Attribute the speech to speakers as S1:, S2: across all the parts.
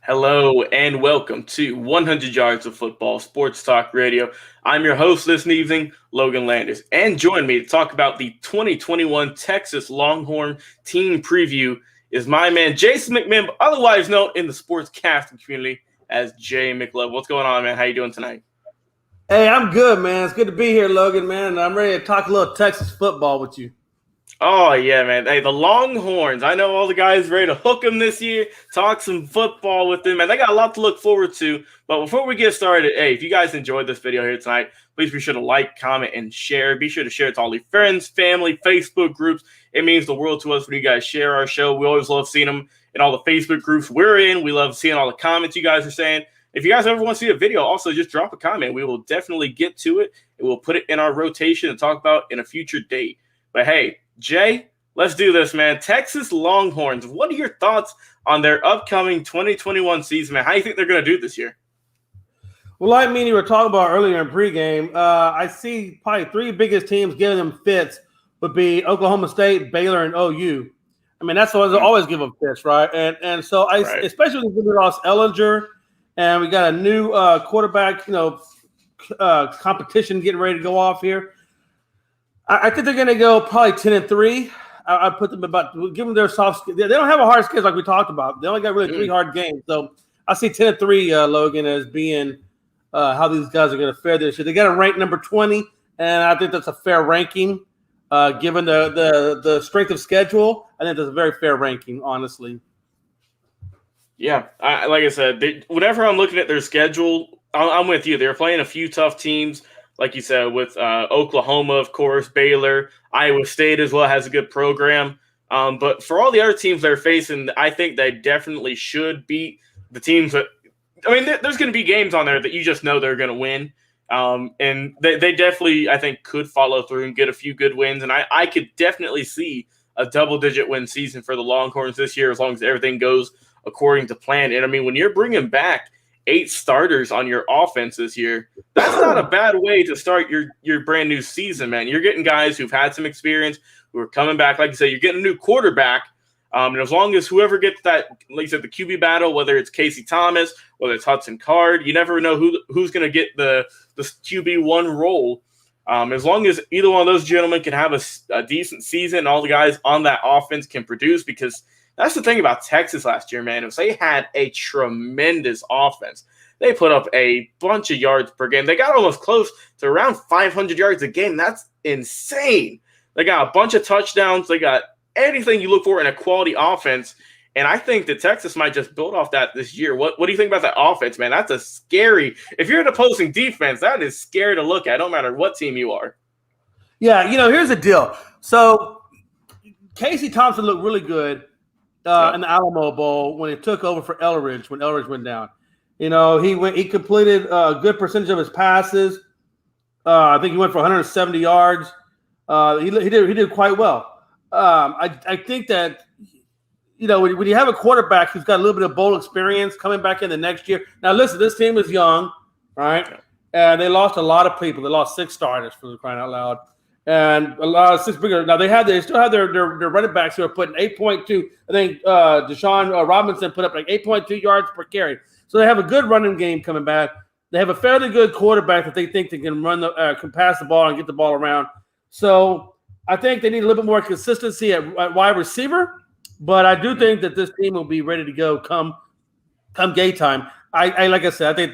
S1: Hello and welcome to 100 Yards of Football Sports Talk Radio. I'm your host this evening, Logan Landers, and join me to talk about the 2021 Texas Longhorn team preview is my man Jason McMahon, otherwise known in the sports casting community as Jay McLovin. What's going on, man? How you doing tonight?
S2: Hey, I'm good, man. It's good to be here, Logan, man. I'm ready to talk a little Texas football with you.
S1: Oh, yeah, man. Hey, the Longhorns. I know all the guys ready to hook them this year, talk some football with them, and they got a lot to look forward to. But before we get started, hey, if you guys enjoyed this video here tonight, please be sure to like, comment, and share. Be sure to share it to all your friends, family, Facebook groups. It means the world to us when you guys share our show. We always love seeing them in all the Facebook groups we're in. We love seeing all the comments you guys are saying. If you guys ever want to see a video, also just drop a comment. We will definitely get to it, and we'll put it in our rotation and talk about in a future date. But hey, Jay, let's do this, man. Texas Longhorns, what are your thoughts on their upcoming 2021 season, man? How do you think they're going to do this year?
S2: Well, like me and you were talking about earlier in pregame, I see probably three biggest teams giving them fits would be Oklahoma State, Baylor, and OU. I mean, that's what I always give them fits, right? And so especially when we lost Ellinger, and we got a new quarterback, competition getting ready to go off here. I think they're going to go probably 10-3. I put them give them their soft. They don't have a hard schedule like we talked about. They only got really three hard games. So I see 10-3, Logan, as being how these guys are going to fare this year. They got them ranked number 20, and I think that's a fair ranking given the strength of schedule. I think that's a very fair ranking, honestly.
S1: Yeah, like I said, whenever I'm looking at their schedule, I'm with you. They're playing a few tough teams. Like you said, with Oklahoma, of course, Baylor, Iowa State as well has a good program. But for all the other teams they're facing, I think they definitely should beat the teams that – I mean, there's going to be games on there that you just know they're going to win. And they definitely, I think, could follow through and get a few good wins. And I could definitely see a double-digit win season for the Longhorns this year as long as everything goes according to plan. And, I mean, when you're bringing back 8 starters on your offense this year, that's not a bad way to start your brand new season, man. You're getting guys who've had some experience, who are coming back. Like you said, you're getting a new quarterback. And as long as whoever gets that, like you said, the QB battle, whether it's Casey Thomas, whether it's Hudson Card, you never know who's going to get the QB1 role. As long as either one of those gentlemen can have a decent season and all the guys on that offense can produce, because that's the thing about Texas last year, man. They had a tremendous offense. They put up a bunch of yards per game. They got almost close to around 500 yards a game. That's insane. They got a bunch of touchdowns. They got anything you look for in a quality offense. And I think that Texas might just build off that this year. What do you think about that offense, man? That's a scary – if you're an opposing defense, that is scary to look at, no matter what team you are.
S2: Yeah, here's the deal. So Casey Thompson looked really good in the Alamo Bowl when he took over for Elridge when Elridge went down. He completed a good percentage of his passes. I think he went for 170 yards. He did quite well. I think that when you have a quarterback who's got a little bit of bowl experience coming back in the next year. Now listen, this team is young, right? And they lost a lot of people. They lost 6 starters, for crying out loud. And a lot of 6 bigger. Now they still have their running backs who are putting 8.2. I think Deshaun Robinson put up like 8.2 yards per carry. So they have a good running game coming back. They have a fairly good quarterback that they think they can can pass the ball and get the ball around. So I think they need a little bit more consistency at wide receiver. But I do think that this team will be ready to go come game time. I like I said, I think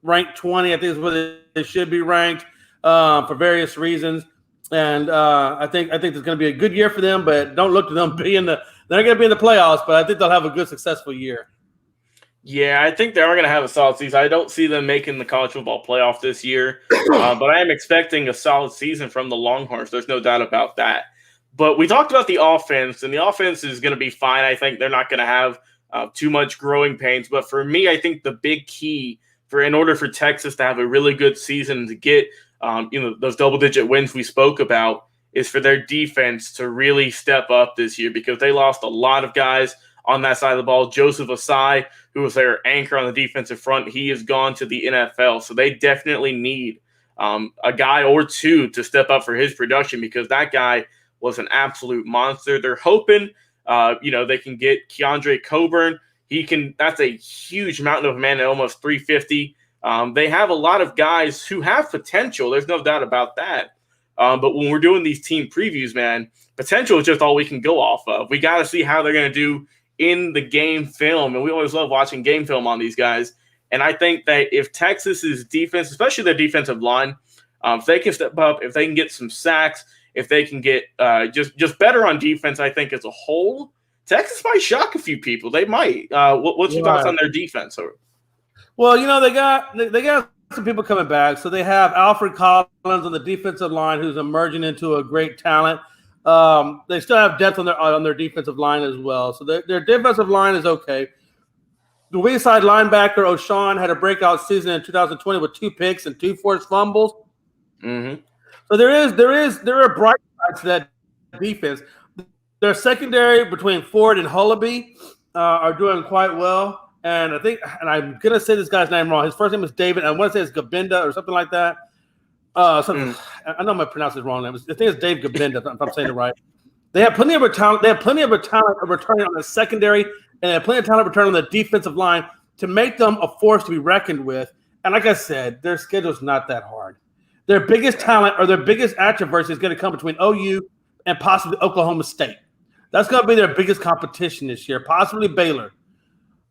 S2: ranked 20. I think is where they should be ranked for various reasons. And I think there's going to be a good year for them, but don't look to them they're not going to be in the playoffs, but I think they'll have a good, successful year.
S1: Yeah, I think they are going to have a solid season. I don't see them making the college football playoff this year, but I am expecting a solid season from the Longhorns. There's no doubt about that. But we talked about the offense, and the offense is going to be fine. I think they're not going to have too much growing pains. But for me, I think the big key in order for Texas to have a really good season to get those double-digit wins we spoke about is for their defense to really step up this year, because they lost a lot of guys on that side of the ball. Joseph Asai, who was their anchor on the defensive front, he has gone to the NFL. So they definitely need a guy or two to step up for his production, because that guy was an absolute monster. They're hoping, they can get Keandre Coburn. That's a huge mountain of a man at almost 350. They have a lot of guys who have potential. There's no doubt about that. But when we're doing these team previews, man, potential is just all we can go off of. We got to see how they're going to do in the game film. And we always love watching game film on these guys. And I think that if Texas's defense, especially their defensive line, if they can step up, if they can get some sacks, if they can get just better on defense, I think as a whole, Texas might shock a few people. They might. What's your thoughts on their defense?
S2: Well, they got some people coming back. So they have Alfred Collins on the defensive line, who's emerging into a great talent. They still have depth on their defensive line as well. So their defensive line is okay. The weak side linebacker O'Shawn had a breakout season in 2020 with 2 picks and 2 forced fumbles.
S1: Mm-hmm.
S2: So there are bright sides to that defense. Their secondary between Ford and Hullaby are doing quite well. And I'm going to say this guy's name wrong. His first name is David. I want to say it's Gabinda or something like that. I know I'm going to pronounce his wrong name. I think it's Dave Gabinda, if I'm saying it right. They have plenty of talent. They have plenty of talent returning on the secondary, and they have plenty of talent returning on the defensive line to make them a force to be reckoned with. And like I said, their schedule's not that hard. Their biggest talent or their biggest attribute is going to come between OU and possibly Oklahoma State. That's going to be their biggest competition this year, possibly Baylor.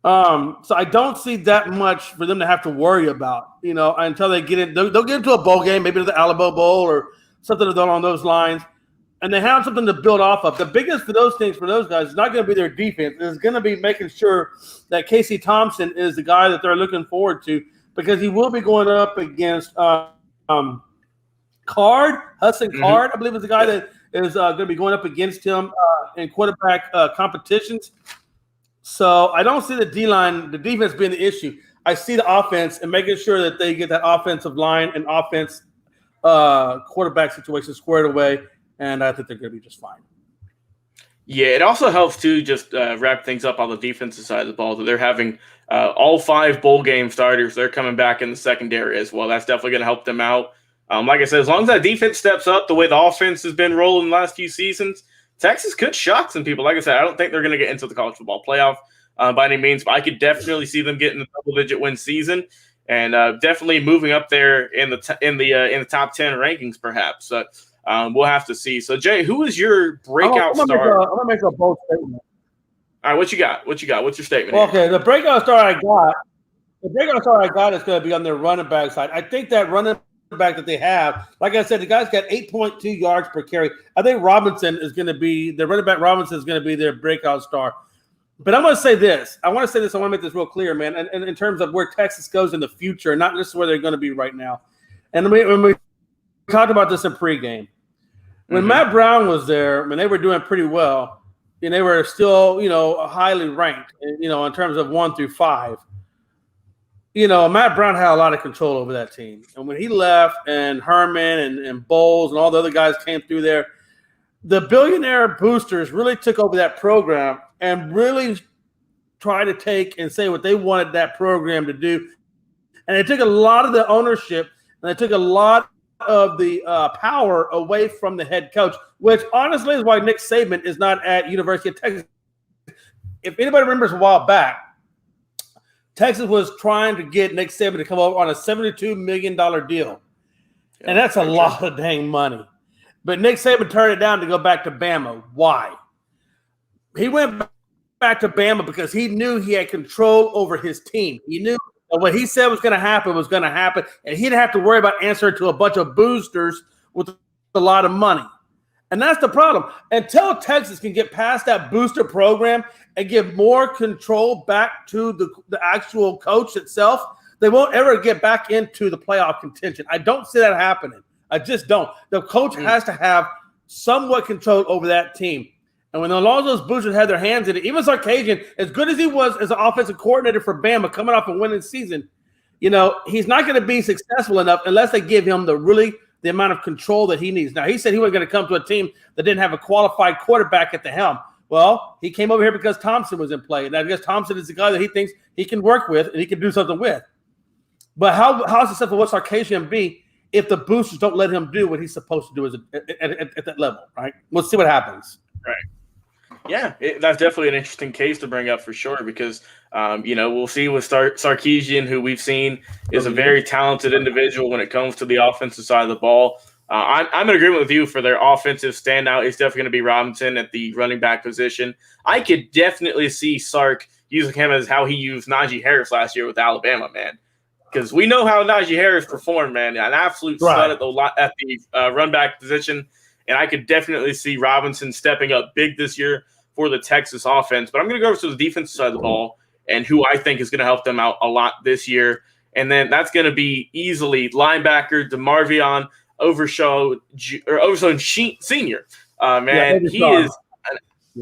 S2: So I don't see that much for them to have to worry about, until they get in. They'll get into a bowl game, maybe to the Alamo Bowl or something along those lines, and they have something to build off of. The biggest for those guys is not going to be their defense. It's going to be making sure that Casey Thompson is the guy that they're looking forward to, because he will be going up against Hudson Card, I believe is the guy that is going to be going up against him in quarterback competitions. So I don't see the defense being the issue. I see the offense and making sure that they get that offensive line and offense quarterback situation squared away, and I think they're going to be just fine.
S1: Yeah, it also helps to just wrap things up on the defensive side of the ball. That they're having all 5 bowl game starters. They're coming back in the secondary as well. That's definitely going to help them out. Like I said, as long as that defense steps up the way the offense has been rolling the last few seasons, Texas could shock some people. Like I said, I don't think they're going to get into the college football playoff by any means, but I could definitely see them getting a double-digit win season and definitely moving up there in the top 10 rankings, perhaps. We'll have to see. So, Jay, who is your breakout star?
S2: I'm going to make a bold statement.
S1: All right, what you got? What's your statement?
S2: Well, okay, the breakout star I got is going to be on their running back side. I think that running back that they have, like I said, the guy's got 8.2 yards per carry. I think Robinson is going to be their running back. Robinson is going to be their breakout star. But I'm going to say this. I want to make this real clear, man. And in terms of where Texas goes in the future, not just where they're going to be right now. And when we talked about this in pregame, when Matt Brown was there, I mean, they were doing pretty well, and they were still, highly ranked, in terms of 1 through 5. Matt Brown had a lot of control over that team. And when he left and Herman and Bowles and all the other guys came through there, the billionaire boosters really took over that program and really tried to take and say what they wanted that program to do. And they took a lot of the ownership and they took a lot of the power away from the head coach, which honestly is why Nick Saban is not at University of Texas. If anybody remembers a while back, Texas was trying to get Nick Saban to come over on a $72 million deal. And that's a lot of dang money. But Nick Saban turned it down to go back to Bama. Why? He went back to Bama because he knew he had control over his team. He knew that what he said was going to happen, and he didn't have to worry about answering to a bunch of boosters with a lot of money. And that's the problem. Until Texas can get past that booster program and give more control back to the actual coach itself, they won't ever get back into the playoff contention. I don't see that happening. I just don't. The coach has to have somewhat control over that team. And when a lot of those boosters had their hands in it, even Sarkisian, as good as he was as an offensive coordinator for Bama coming off a winning season, he's not going to be successful enough unless they give him the amount of control that he needs. Now, he said he wasn't going to come to a team that didn't have a qualified quarterback at the helm. Well, he came over here because Thompson was in play. And I guess Thompson is the guy that he thinks he can work with and he can do something with. But how successful will Sarkisian be if the boosters don't let him do what he's supposed to do at that level, right? We'll see what happens.
S1: Right. Yeah, that's definitely an interesting case to bring up for sure because, we'll see with Sarkisian, who we've seen is a very talented individual when it comes to the offensive side of the ball. I'm in agreement with you for their offensive standout. It's definitely going to be Robinson at the running back position. I could definitely see Sark using him as how he used Najee Harris last year with Alabama, man. Because we know how Najee Harris performed, man. An absolute stud at the run back position. And I could definitely see Robinson stepping up big this year for the Texas offense. But I'm going to go over to the defensive side of the ball and who I think is going to help them out a lot this year. And then that's going to be easily linebacker DeMarvion Overshown Senior. Overshown.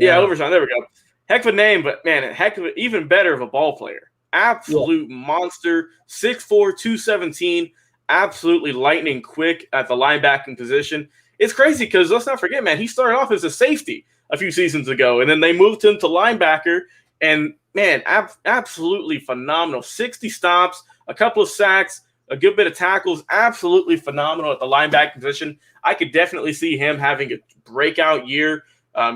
S1: Overshown. There we go. Heck of a name, but man, even better of a ball player. Absolute monster, 6'4", 217, absolutely lightning quick at the linebacking position. It's crazy because let's not forget, man, he started off as a safety a few seasons ago, and then they moved him to linebacker, and man, absolutely phenomenal. 60 stops, a couple of sacks, a good bit of tackles, absolutely phenomenal at the linebacking position. I could definitely see him having a breakout year,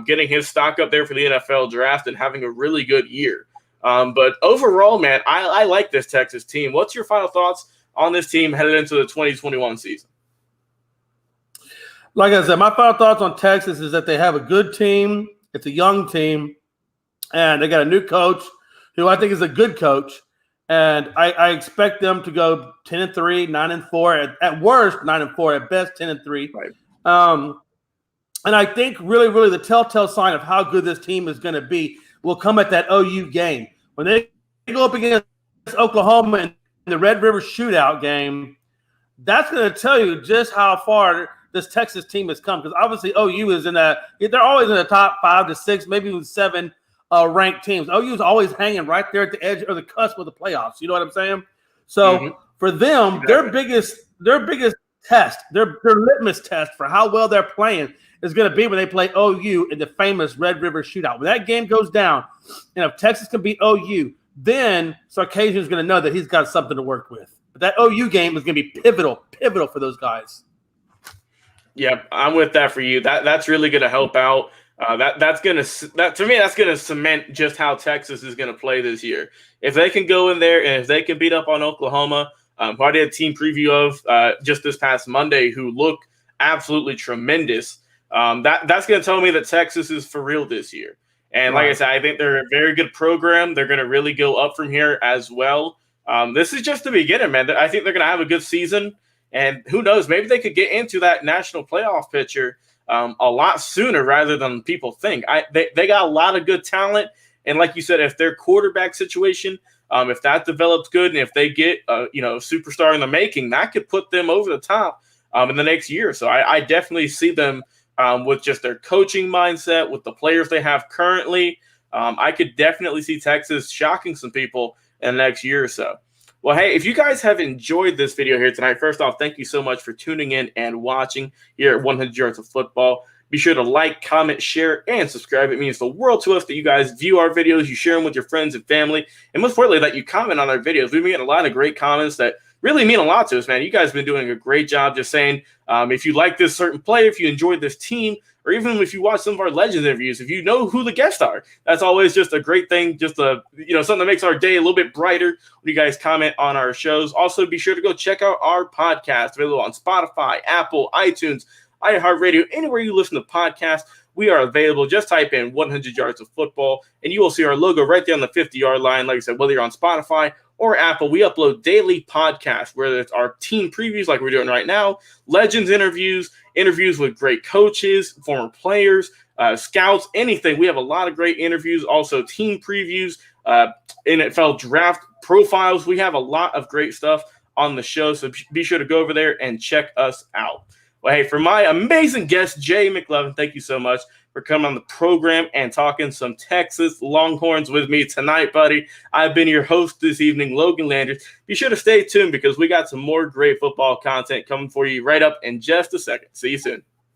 S1: getting his stock up there for the NFL draft and having a really good year. But overall, man, I like this Texas team. What's your final thoughts on this team headed into the 2021 season?
S2: Like I said, my final thoughts on Texas is that they have a good team. It's a young team, and they got a new coach who I think is a good coach. And I expect them to go 10-3, 9-4, at worst 9-4, at best 10-3.
S1: Right.
S2: And I think really, really the telltale sign of how good this team is going to be will come at that OU game. When they go up against Oklahoma in the Red River Shootout game, that's going to tell you just how far this Texas team has come. Because obviously OU is they're always in the top 5 to 6, maybe even 7 ranked teams. OU is always hanging right there at the edge or the cusp of the playoffs. You know what I'm saying? So for them, their biggest test, their litmus test for how well they're playing is going to be when they play OU in the famous Red River Shootout. When that game goes down, and if Texas can beat OU, then Sarkisian is going to know that he's got something to work with. But that OU game is going to be pivotal for those guys.
S1: Yeah, I'm with that for you. That's really going to help out. That's going to cement just how Texas is going to play this year. If they can go in there and if they can beat up on Oklahoma, who I did a team preview of just this past Monday, who look absolutely tremendous. That's going to tell me that Texas is for real this year. And like I said, I think they're a very good program. They're going to really go up from here as well. This is just the beginning, man. I think they're going to have a good season. And who knows, maybe they could get into that national playoff picture a lot sooner rather than people think. They got a lot of good talent. And like you said, if their quarterback situation, if that develops good and if they get a superstar in the making, that could put them over the top in the next year. So I definitely see them with just their coaching mindset, with the players they have currently. I could definitely see Texas shocking some people in the next year or so. Well, hey, if you guys have enjoyed this video here tonight, first off, thank you so much for tuning in and watching here at 100 Yards of Football. Be sure to like, comment, share, and subscribe. It means the world to us that you guys view our videos, you share them with your friends and family, and most importantly, that you comment on our videos. We've been getting a lot of great comments that really mean a lot to us, man. You guys have been doing a great job just saying if you like this certain player, if you enjoyed this team, or even if you watch some of our Legends interviews, if you know who the guests are, that's always just a great thing, just something that makes our day a little bit brighter when you guys comment on our shows. Also, be sure to go check out our podcast, available on Spotify, Apple, iTunes, iHeartRadio, anywhere you listen to podcasts. We are available. Just type in 100 Yards of Football, and you will see our logo right there on the 50-yard line. Like I said, whether you're on Spotify or Apple, we upload daily podcasts, whether it's our team previews like we're doing right now, Legends interviews with great coaches, former players, scouts, anything. We have a lot of great interviews, also team previews, NFL draft profiles. We have a lot of great stuff on the show, so be sure to go over there and check us out. Well, hey, for my amazing guest, Jay McLovin, thank you so much for coming on the program and talking some Texas Longhorns with me tonight, buddy. I've been your host this evening, Logan Landers. Be sure to stay tuned because we got some more great football content coming for you right up in just a second. See you soon.